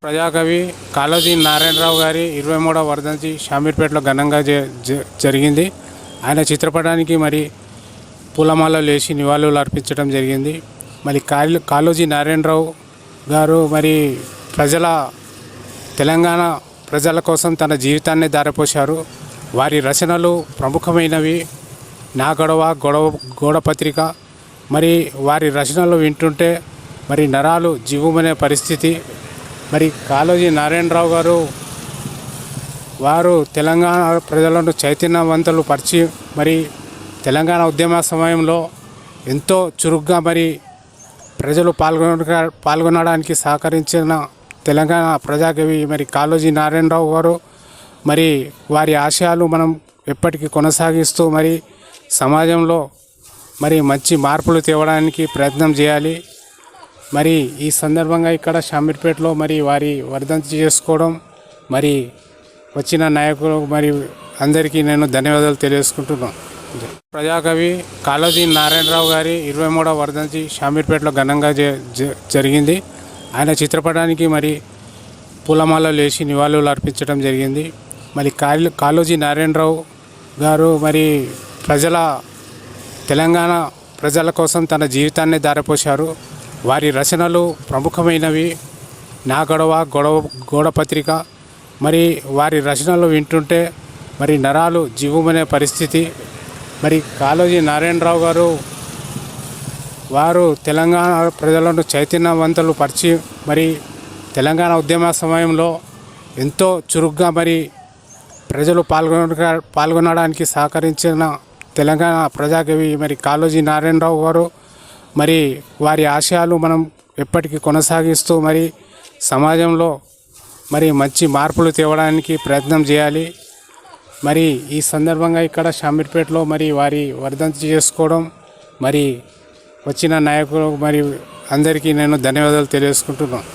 ప్రజాకవి కాళోజీ నారాయణరావు గారి 23వ వర్ధంతి షామీర్పేటలో ఘనంగా జరిగింది. ఆయన చిత్రపటానికి మరి పూలమాలలు వేసి నివాళులు అర్పించడం జరిగింది. మరి కాళోజీ నారాయణరావు గారు మరి తెలంగాణ ప్రజల కోసం తన జీవితాన్ని ధారపోశారు. వారి రచనలు ప్రముఖమైనవి. నా గోడ పత్రిక. మరి వారి రచనలు వింటుంటే మరి నరాలు జీవమనే పరిస్థితి. మరి కాళోజీ నారాయణరావు గారు వారు తెలంగాణ ప్రజలను చైతన్యవంతులు పరిచి మరి తెలంగాణ ఉద్యమ సమయంలో ఎంతో చురుగ్గా మరి ప్రజలు పాల్గొనడానికి సహకరించిన తెలంగాణ ప్రజాకవి మరి కాళోజీ నారాయణరావు గారు. మరి వారి ఆశయాలు మనం ఎప్పటికీ కొనసాగిస్తూ మరి సమాజంలో మరి మంచి మార్పులు తేవడానికి ప్రయత్నం చేయాలి. మరి ఈ సందర్భంగా ఇక్కడ షామీర్పేటలో మరి వారి వర్ధంతి చేసుకోవడం, మరి వచ్చిన నాయకులు మరి అందరికీ నేను ధన్యవాదాలు తెలియజేసుకుంటున్నాను. ప్రజాకవి కాళోజీ నారాయణరావు గారి 23వ వర్ధంతి షామీర్పేటలో ఘనంగా జరిగింది. ఆయన చిత్రపటానికి మరి పూలమాలలు వేసి నివాళులు అర్పించడం జరిగింది. మరి కాళోజీ నారాయణరావు గారు మరి తెలంగాణ ప్రజల కోసం తన జీవితాన్ని ధారపోశారు. వారి రచనలు ప్రముఖమైనవి. నా గోడ పత్రిక. మరి వారి రచనలు వింటుంటే మరి నరాలు జీవమనే పరిస్థితి. మరి కాళోజీ నారాయణరావు గారు వారు తెలంగాణ ప్రజలను చైతన్యవంతులు పరిచి మరి తెలంగాణ ఉద్యమ సమయంలో ఎంతో చురుగ్గా మరి ప్రజలు పాల్గొనడానికి సహకరించిన తెలంగాణ ప్రజాకవి మరి కాళోజీ నారాయణరావు గారు. మరి వారి ఆశయాలు మనం ఎప్పటికీ కొనసాగిస్తూ మరి సమాజంలో మరి మంచి మార్పులు తేవడానికి ప్రయత్నం చేయాలి. మరి ఈ సందర్భంగా ఇక్కడ షామీర్పేటలో మరి వారి వర్ధంతి చేసుకోవడం, మరి వచ్చిన నాయకులు మరి అందరికీ నేను ధన్యవాదాలు తెలియజేసుకుంటున్నాను.